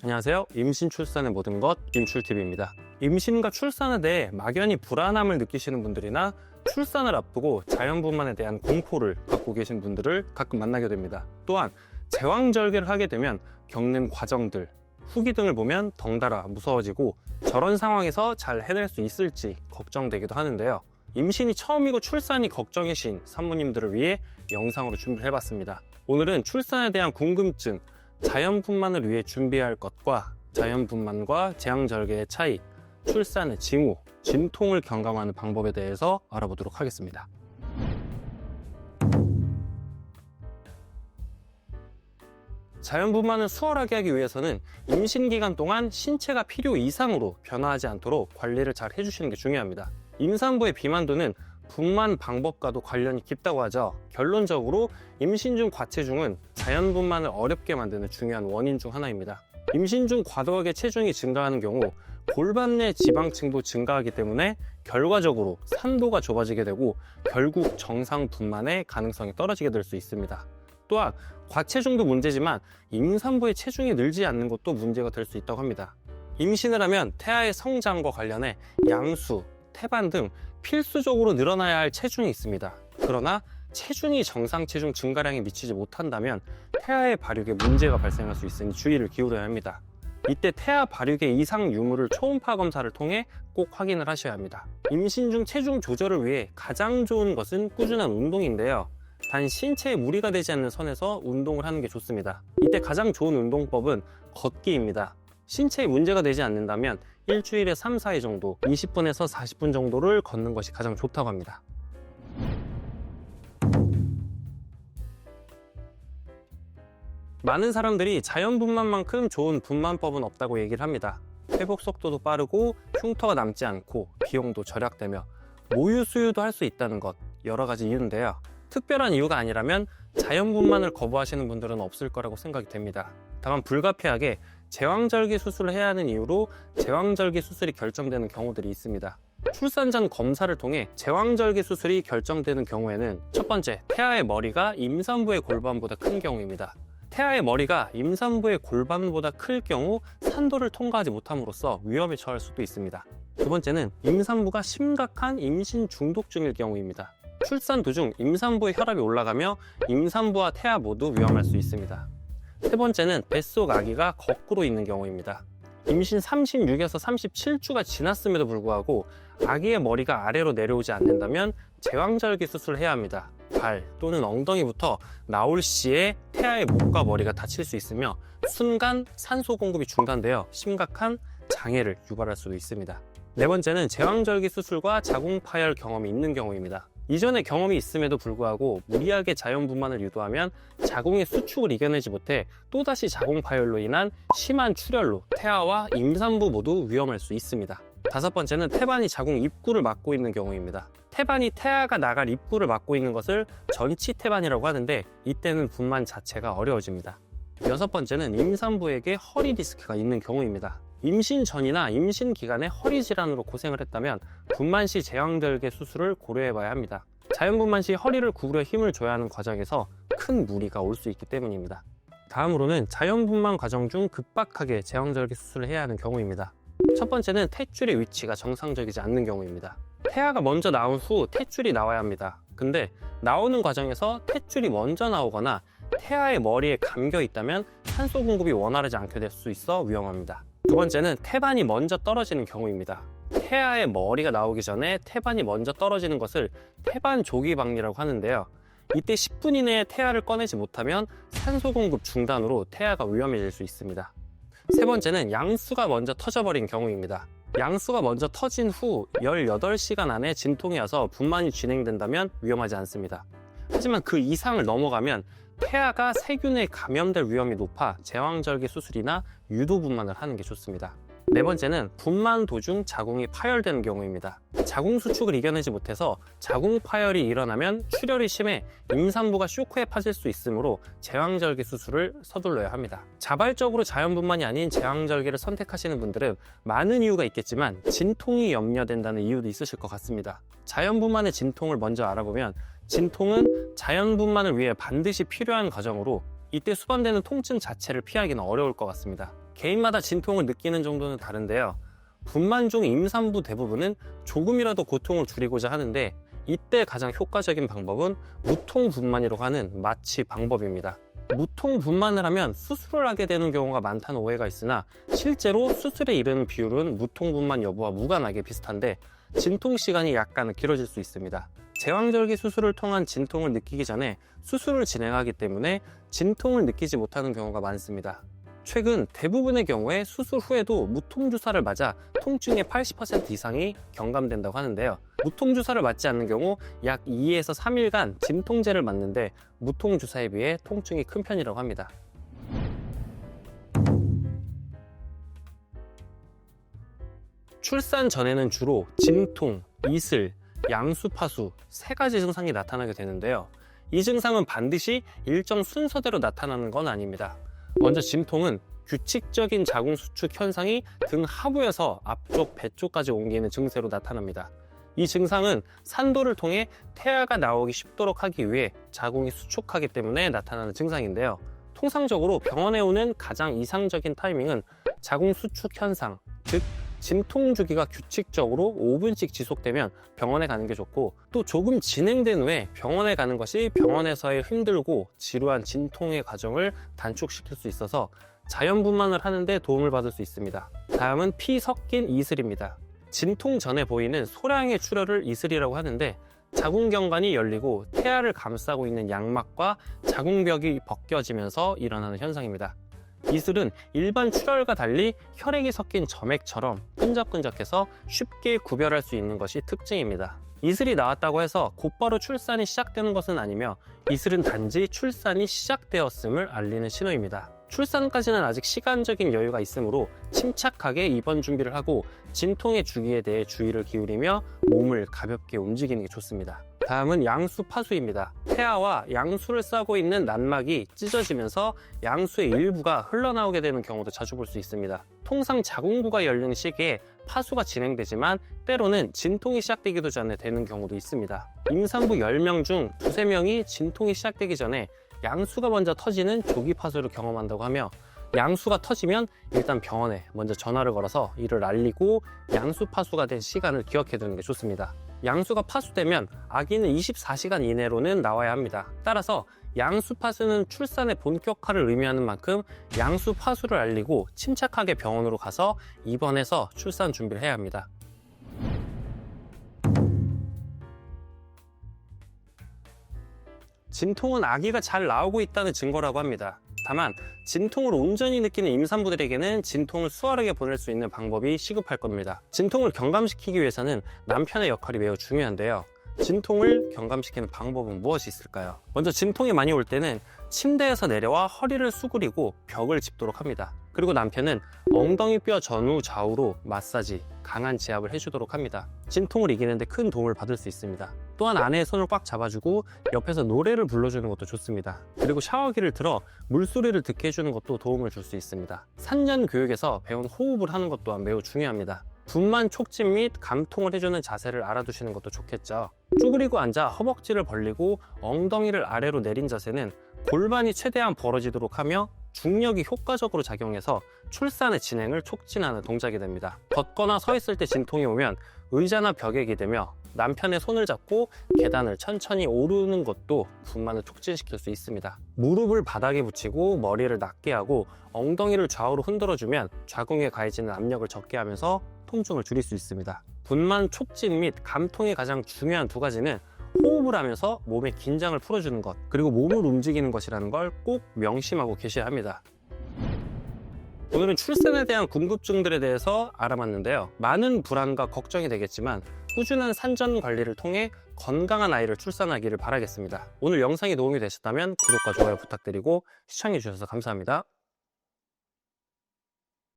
안녕하세요. 임신 출산의 모든 것 임출TV입니다. 임신과 출산에 대해 막연히 불안함을 느끼시는 분들이나 출산을 앞두고 자연분만에 대한 공포를 갖고 계신 분들을 가끔 만나게 됩니다. 또한 제왕절개를 하게 되면 겪는 과정들, 후기 등을 보면 덩달아 무서워지고 저런 상황에서 잘 해낼 수 있을지 걱정되기도 하는데요. 임신이 처음이고 출산이 걱정이신 산모님들을 위해 영상으로 준비를 해봤습니다. 오늘은 출산에 대한 궁금증, 자연분만을 위해 준비해야 할 것과 자연분만과 제왕절개의 차이, 출산의 징후, 진통을 경감하는 방법에 대해서 알아보도록 하겠습니다. 자연분만을 수월하게 하기 위해서는 임신 기간 동안 신체가 필요 이상으로 변화하지 않도록 관리를 잘 해주시는 게 중요합니다. 임산부의 비만도는 분만 방법과도 관련이 깊다고 하죠. 결론적으로 임신 중 과체중은 자연분만을 어렵게 만드는 중요한 원인 중 하나입니다. 임신 중 과도하게 체중이 증가하는 경우 골반 내 지방층도 증가하기 때문에 결과적으로 산도가 좁아지게 되고 결국 정상 분만의 가능성이 떨어지게 될 수 있습니다. 또한 과체중도 문제지만 임산부의 체중이 늘지 않는 것도 문제가 될 수 있다고 합니다. 임신을 하면 태아의 성장과 관련해 양수, 태반 등 필수적으로 늘어나야 할 체중이 있습니다. 그러나 체중이 정상 체중 증가량에 미치지 못한다면 태아의 발육에 문제가 발생할 수 있으니 주의를 기울여야 합니다. 이때 태아 발육의 이상 유무를 초음파 검사를 통해 꼭 확인을 하셔야 합니다. 임신 중 체중 조절을 위해 가장 좋은 것은 꾸준한 운동인데요. 단 신체에 무리가 되지 않는 선에서 운동을 하는 게 좋습니다. 이때 가장 좋은 운동법은 걷기입니다. 신체에 문제가 되지 않는다면 일주일에 3, 4회 정도 20분에서 40분 정도를 걷는 것이 가장 좋다고 합니다. 많은 사람들이 자연분만만큼 좋은 분만법은 없다고 얘기를 합니다. 회복 속도도 빠르고 흉터가 남지 않고 비용도 절약되며 모유 수유도 할 수 있다는 것, 여러 가지 이유인데요. 특별한 이유가 아니라면 자연분만을 거부하시는 분들은 없을 거라고 생각이 됩니다. 다만 불가피하게 제왕절개 수술을 해야 하는 이유로 제왕절개 수술이 결정되는 경우들이 있습니다. 출산 전 검사를 통해 제왕절개 수술이 결정되는 경우에는 첫 번째, 태아의 머리가 임산부의 골반보다 큰 경우입니다. 태아의 머리가 임산부의 골반보다 클 경우 산도를 통과하지 못함으로써 위험에 처할 수도 있습니다. 두 번째는 임산부가 심각한 임신 중독증일 경우입니다. 출산 도중 임산부의 혈압이 올라가며 임산부와 태아 모두 위험할 수 있습니다. 세 번째는 뱃속 아기가 거꾸로 있는 경우입니다. 임신 36에서 37주가 지났음에도 불구하고 아기의 머리가 아래로 내려오지 않는다면 제왕절개 수술을 해야 합니다. 발 또는 엉덩이부터 나올 시에 태아의 목과 머리가 다칠 수 있으며 순간 산소 공급이 중단되어 심각한 장애를 유발할 수도 있습니다. 네 번째는 제왕절개 수술과 자궁파열 경험이 있는 경우입니다. 이전에 경험이 있음에도 불구하고 무리하게 자연분만을 유도하면 자궁의 수축을 이겨내지 못해 또다시 자궁파열로 인한 심한 출혈로 태아와 임산부 모두 위험할 수 있습니다. 다섯 번째는 태반이 자궁 입구를 막고 있는 경우입니다. 태반이 태아가 나갈 입구를 막고 있는 것을 전치태반이라고 하는데 이때는 분만 자체가 어려워집니다. 여섯 번째는 임산부에게 허리 디스크가 있는 경우입니다. 임신 전이나 임신 기간에 허리 질환으로 고생을 했다면 분만 시 제왕절개 수술을 고려해 봐야 합니다. 자연분만 시 허리를 구부려 힘을 줘야 하는 과정에서 큰 무리가 올 수 있기 때문입니다. 다음으로는 자연분만 과정 중 급박하게 제왕절개 수술을 해야 하는 경우입니다. 첫 번째는 탯줄의 위치가 정상적이지 않는 경우입니다. 태아가 먼저 나온 후 탯줄이 나와야 합니다. 근데 나오는 과정에서 탯줄이 먼저 나오거나 태아의 머리에 감겨 있다면 산소 공급이 원활하지 않게 될 수 있어 위험합니다. 두 번째는 태반이 먼저 떨어지는 경우입니다. 태아의 머리가 나오기 전에 태반이 먼저 떨어지는 것을 태반 조기박리라고 하는데요. 이때 10분 이내에 태아를 꺼내지 못하면 산소 공급 중단으로 태아가 위험해질 수 있습니다. 세 번째는 양수가 먼저 터져버린 경우입니다. 양수가 먼저 터진 후 18시간 안에 진통이 와서 분만이 진행된다면 위험하지 않습니다. 하지만 그 이상을 넘어가면 태아가 세균에 감염될 위험이 높아 제왕절개 수술이나 유도분만을 하는 게 좋습니다. 네 번째는 분만 도중 자궁이 파열되는 경우입니다. 자궁 수축을 이겨내지 못해서 자궁 파열이 일어나면 출혈이 심해 임산부가 쇼크에 빠질 수 있으므로 제왕절개 수술을 서둘러야 합니다. 자발적으로 자연분만이 아닌 제왕절개를 선택하시는 분들은 많은 이유가 있겠지만 진통이 염려된다는 이유도 있으실 것 같습니다. 자연분만의 진통을 먼저 알아보면 진통은 자연분만을 위해 반드시 필요한 과정으로 이때 수반되는 통증 자체를 피하기는 어려울 것 같습니다. 개인마다 진통을 느끼는 정도는 다른데요. 분만 중 임산부 대부분은 조금이라도 고통을 줄이고자 하는데 이때 가장 효과적인 방법은 무통분만이라고 하는 마취 방법입니다. 무통분만을 하면 수술을 하게 되는 경우가 많다는 오해가 있으나 실제로 수술에 이르는 비율은 무통분만 여부와 무관하게 비슷한데 진통 시간이 약간 길어질 수 있습니다. 제왕절개 수술을 통한 진통을 느끼기 전에 수술을 진행하기 때문에 진통을 느끼지 못하는 경우가 많습니다. 최근 대부분의 경우에 수술 후에도 무통주사를 맞아 통증의 80% 이상이 경감된다고 하는데요. 무통주사를 맞지 않는 경우 약 2에서 3일간 진통제를 맞는데 무통주사에 비해 통증이 큰 편이라고 합니다. 출산 전에는 주로 진통, 이슬, 양수파수 3가지 증상이 나타나게 되는데요. 이 증상은 반드시 일정 순서대로 나타나는 건 아닙니다. 먼저 진통은 규칙적인 자궁 수축 현상이 등 하부에서 앞쪽, 배 쪽까지 옮기는 증세로 나타납니다. 이 증상은 산도를 통해 태아가 나오기 쉽도록 하기 위해 자궁이 수축하기 때문에 나타나는 증상인데요. 통상적으로 병원에 오는 가장 이상적인 타이밍은 자궁 수축 현상, 즉 진통 주기가 규칙적으로 5분씩 지속되면 병원에 가는 게 좋고, 또 조금 진행된 후에 병원에 가는 것이 병원에서의 힘들고 지루한 진통의 과정을 단축시킬 수 있어서 자연분만을 하는데 도움을 받을 수 있습니다. 다음은 피 섞인 이슬입니다. 진통 전에 보이는 소량의 출혈을 이슬이라고 하는데 자궁경관이 열리고 태아를 감싸고 있는 양막과 자궁벽이 벗겨지면서 일어나는 현상입니다. 이슬은 일반 출혈과 달리 혈액이 섞인 점액처럼 끈적끈적해서 쉽게 구별할 수 있는 것이 특징입니다. 이슬이 나왔다고 해서 곧바로 출산이 시작되는 것은 아니며 이슬은 단지 출산이 시작되었음을 알리는 신호입니다. 출산까지는 아직 시간적인 여유가 있으므로 침착하게 입원 준비를 하고 진통의 주기에 대해 주의를 기울이며 몸을 가볍게 움직이는 게 좋습니다. 다음은 양수파수입니다. 태아와 양수를 싸고 있는 난막이 찢어지면서 양수의 일부가 흘러나오게 되는 경우도 자주 볼 수 있습니다. 통상 자궁부가 열리는 시기에 파수가 진행되지만 때로는 진통이 시작되기도 전에 되는 경우도 있습니다. 임산부 10명 중 2~3명이 진통이 시작되기 전에 양수가 먼저 터지는 조기 파수를 경험한다고 하며, 양수가 터지면 일단 병원에 먼저 전화를 걸어서 이를 알리고 양수 파수가 된 시간을 기억해 두는 게 좋습니다. 양수가 파수되면 아기는 24시간 이내로는 나와야 합니다. 따라서 양수 파수는 출산의 본격화를 의미하는 만큼 양수 파수를 알리고 침착하게 병원으로 가서 입원해서 출산 준비를 해야 합니다. 진통은 아기가 잘 나오고 있다는 증거라고 합니다. 다만 진통을 온전히 느끼는 임산부들에게는 진통을 수월하게 보낼 수 있는 방법이 시급할 겁니다. 진통을 경감시키기 위해서는 남편의 역할이 매우 중요한데요. 진통을 경감시키는 방법은 무엇이 있을까요? 먼저 진통이 많이 올 때는 침대에서 내려와 허리를 수그리고 벽을 짚도록 합니다. 그리고 남편은 엉덩이 뼈 전후 좌우로 마사지, 강한 지압을 해주도록 합니다. 진통을 이기는데 큰 도움을 받을 수 있습니다. 또한 아내의 손을 꽉 잡아주고 옆에서 노래를 불러주는 것도 좋습니다. 그리고 샤워기를 틀어 물소리를 듣게 해주는 것도 도움을 줄 수 있습니다. 산전 교육에서 배운 호흡을 하는 것 또한 매우 중요합니다. 분만 촉진 및 감통을 해주는 자세를 알아두시는 것도 좋겠죠. 쭈그리고 앉아 허벅지를 벌리고 엉덩이를 아래로 내린 자세는 골반이 최대한 벌어지도록 하며 중력이 효과적으로 작용해서 출산의 진행을 촉진하는 동작이 됩니다. 걷거나 서 있을 때 진통이 오면 의자나 벽에 기대며 남편의 손을 잡고 계단을 천천히 오르는 것도 분만을 촉진시킬 수 있습니다. 무릎을 바닥에 붙이고 머리를 낮게 하고 엉덩이를 좌우로 흔들어주면 자궁에 가해지는 압력을 적게 하면서 통증을 줄일 수 있습니다. 분만 촉진 및 감통의 가장 중요한 2가지는 호흡을 하면서 몸의 긴장을 풀어주는 것, 그리고 몸을 움직이는 것이라는 걸 꼭 명심하고 계셔야 합니다. 오늘은 출산에 대한 궁금증들에 대해서 알아봤는데요. 많은 불안과 걱정이 되겠지만 꾸준한 산전 관리를 통해 건강한 아이를 출산하기를 바라겠습니다. 오늘 영상이 도움이 되셨다면 구독과 좋아요 부탁드리고 시청해 주셔서 감사합니다.